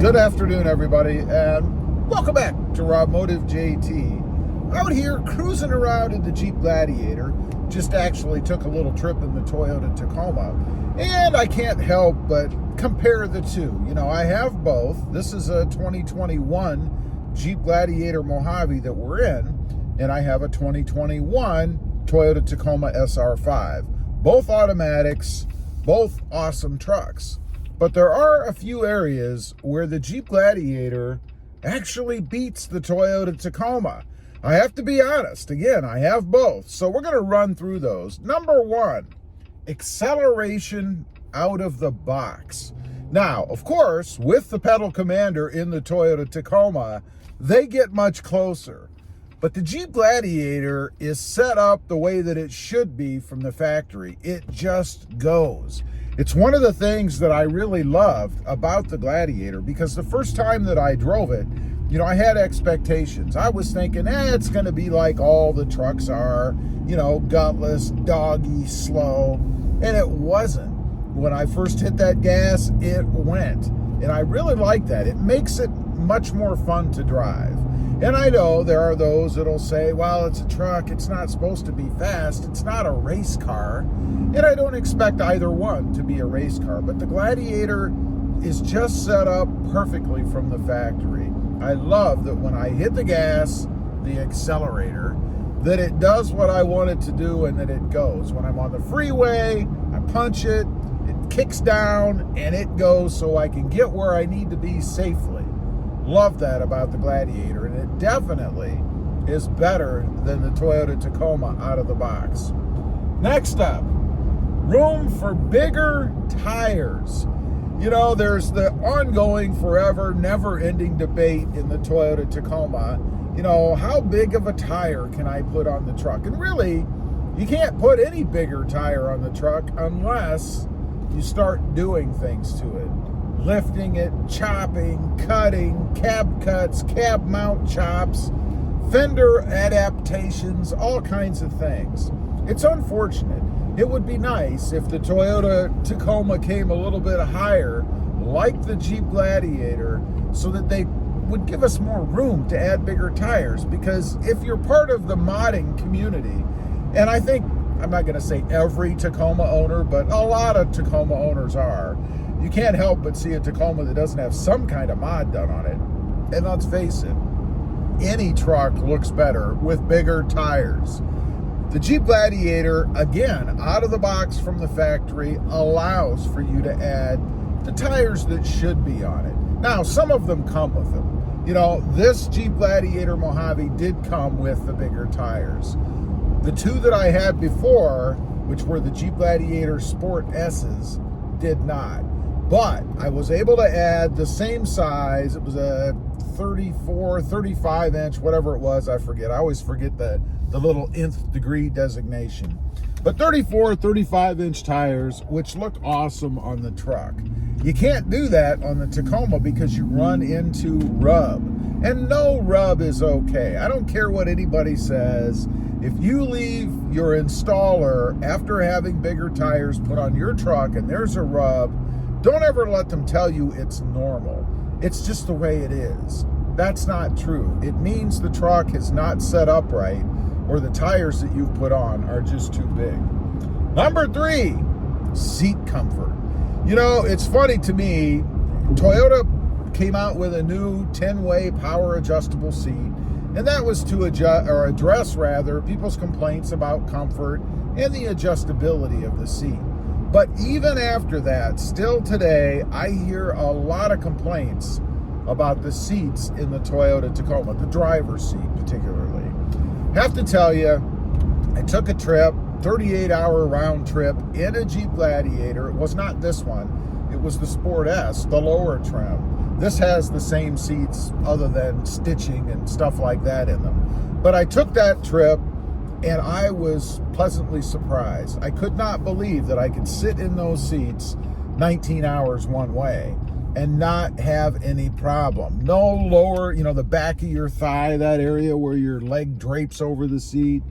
Good afternoon, everybody, and welcome back to Automotive JT. Out here cruising around in the Jeep Gladiator. Just actually took a little trip in the Toyota Tacoma, and I can't help but compare the two. You know, I have both. This is a 2021 Jeep Gladiator Mojave that we're in, and I have a 2021 Toyota Tacoma SR5. Both automatics, both awesome trucks. But there are a few areas where the Jeep Gladiator actually beats the Toyota Tacoma. I have to be honest. Again, I have both. So we're going to run through those. Number one, acceleration out of the box. Now, of course, with the pedal commander in the Toyota Tacoma, they get much closer. But the Jeep Gladiator is set up the way that it should be from the factory. It just goes. It's one of the things that I really loved about the Gladiator, because the first time that I drove it, you know, I had expectations. I was thinking, it's going to be like all the trucks are, you know, gutless, doggy, slow. And it wasn't. When I first hit that gas, it went. And I really like that. It makes it much more fun to drive. And I know there are those that'll say, well, it's a truck, it's not supposed to be fast, it's not a race car. And I don't expect either one to be a race car, but the Gladiator is just set up perfectly from the factory. I love that when I hit the gas, the accelerator, that it does what I want it to do and that it goes. When I'm on the freeway, I punch it, it kicks down, and it goes so I can get where I need to be safely. Love that about the Gladiator, and it definitely is better than the Toyota Tacoma out of the box. Next up, room for bigger tires. You know, there's the ongoing, forever, never-ending debate in the Toyota Tacoma. You know, how big of a tire can I put on the truck? And really, you can't put any bigger tire on the truck unless you start doing things to it. Lifting it, chopping, cutting, cab cuts, cab mount chops, fender adaptations, all kinds of things. It's unfortunate. It would be nice if the Toyota Tacoma came a little bit higher, like the Jeep Gladiator, so that they would give us more room to add bigger tires. Because if you're part of the modding community, and I think, I'm not going to say every Tacoma owner, but a lot of Tacoma owners are, you can't help but see a Tacoma that doesn't have some kind of mod done on it. And let's face it, any truck looks better with bigger tires. The Jeep Gladiator, again, out of the box from the factory, allows for you to add the tires that should be on it. Now, some of them come with them. You know, this Jeep Gladiator Mojave did come with the bigger tires. The two that I had before, which were the Jeep Gladiator Sport S's, did not. But I was able to add the same size. It was a 34, 35 inch, whatever it was, I forget. I always forget the little nth degree designation. But 34, 35 inch tires, which look awesome on the truck. You can't do that on the Tacoma because you run into rub. And no rub is okay. I don't care what anybody says. If you leave your installer after having bigger tires put on your truck and there's a rub, don't ever let them tell you it's normal. It's just the way it is. That's not true. It means the truck is not set up right, or the tires that you've put on are just too big. Number three, seat comfort. You know, it's funny to me, Toyota came out with a new 10-way power adjustable seat, and that was to address people's complaints about comfort and the adjustability of the seat. But even after that, still today, I hear a lot of complaints about the seats in the Toyota Tacoma, the driver's seat particularly. Have to tell you, I took a trip, 38-hour round trip in a Jeep Gladiator. It was not this one. It was the Sport S, the lower trim. This has the same seats other than stitching and stuff like that in them. But I took that trip, and I was pleasantly surprised. I could not believe that I could sit in those seats 19 hours one way and not have any problem. No lower, you know, the back of your thigh, that area where your leg drapes over the seat.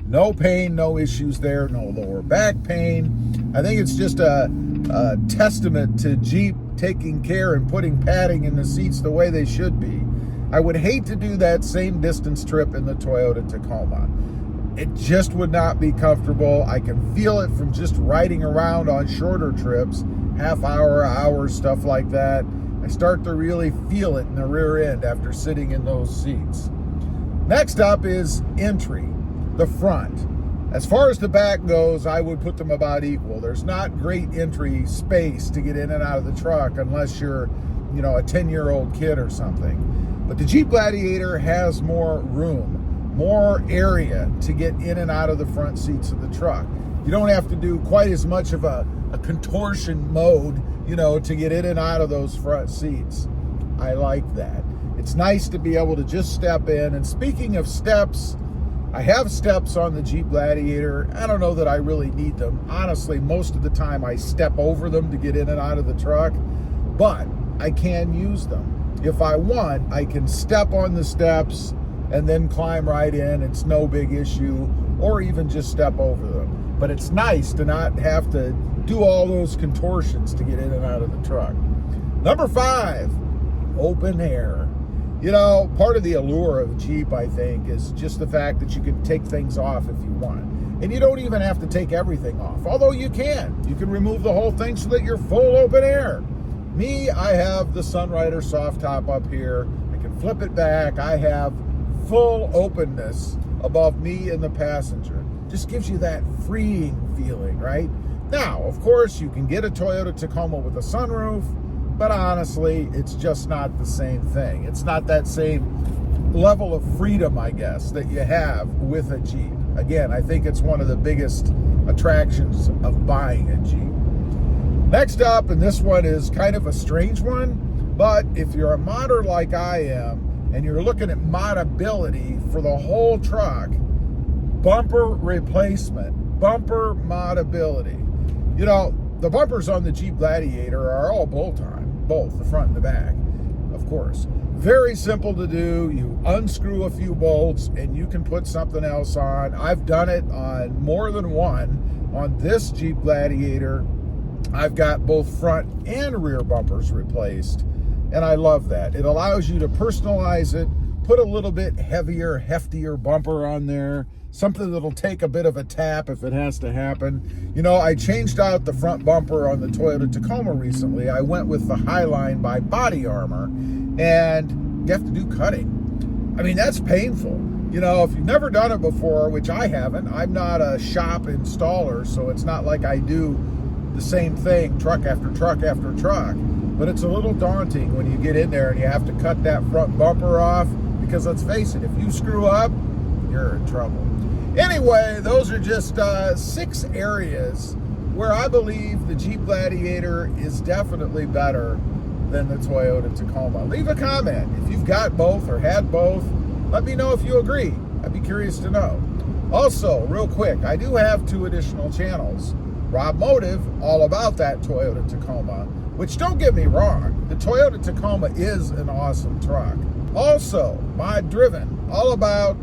No pain, no issues there, no lower back pain. I think it's just a testament to Jeep taking care and putting padding in the seats the way they should be. I would hate to do that same distance trip in the Toyota Tacoma. It just would not be comfortable. I can feel it from just riding around on shorter trips, half hour, stuff like that. I start to really feel it in the rear end after sitting in those seats. Next up is entry, the front. As far as the back goes, I would put them about equal. There's not great entry space to get in and out of the truck unless you're, a 10-year-old kid or something. But the Jeep Gladiator has more room, more area to get in and out of the front seats of the truck. You don't have to do quite as much of a contortion mode, to get in and out of those front seats. I like that. It's nice to be able to just step in. And speaking of steps, I have steps on the Jeep Gladiator. I don't know that I really need them. Honestly, most of the time I step over them to get in and out of the truck, but I can use them. If I want, I can step on the steps and then climb right in. It's no big issue, or even just step over them. But it's nice to not have to do all those contortions to get in and out of the truck. Number 5, open air. Part of the allure of Jeep, I think, is just the fact that you can take things off if you want. And you don't even have to take everything off, although you can. You can remove the whole thing so that you're full open air. Me, I have the Sunrider soft top up here. I can flip it back. I have full openness above me and the passenger. Just gives you that freeing feeling, right? Now, of course, you can get a Toyota Tacoma with a sunroof, but honestly, it's just not the same thing. It's not that same level of freedom, I guess, that you have with a Jeep. Again, I think it's one of the biggest attractions of buying a Jeep. Next up, and this one is kind of a strange one, but if you're a modder like I am, and you're looking at modability for the whole truck, bumper replacement, bumper modability. The bumpers on the Jeep Gladiator are all bolt-on, both the front and the back, of course. Very simple to do. You unscrew a few bolts and you can put something else on. I've done it on more than one. On this Jeep Gladiator, I've got both front and rear bumpers replaced, and I love that. It allows you to personalize it, put a little bit heavier, heftier bumper on there, something that'll take a bit of a tap if it has to happen. I changed out the front bumper on the Toyota Tacoma recently. I went with the Highline by Body Armor, and you have to do cutting. I mean, that's painful. If you've never done it before, which I haven't, I'm not a shop installer, so it's not like I do the same thing truck after truck after truck. But it's a little daunting when you get in there and you have to cut that front bumper off, because let's face it, if you screw up, you're in trouble. Anyway, those are just 6 areas where I believe the Jeep Gladiator is definitely better than the Toyota Tacoma. Leave a comment. If you've got both or had both, let me know if you agree. I'd be curious to know. Also, real quick, I do have 2 additional channels. Rob Motive, all about that Toyota Tacoma, which, don't get me wrong, the Toyota Tacoma is an awesome truck. Also, Mod Driven, all about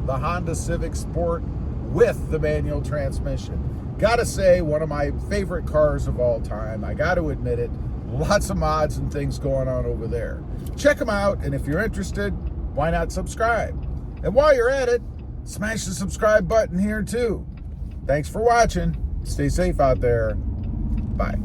the Honda Civic Sport with the manual transmission. Gotta say, one of my favorite cars of all time. I gotta admit it. Lots of mods and things going on over there. Check them out, and if you're interested, why not subscribe? And while you're at it, smash the subscribe button here too. Thanks for watching. Stay safe out there. Bye.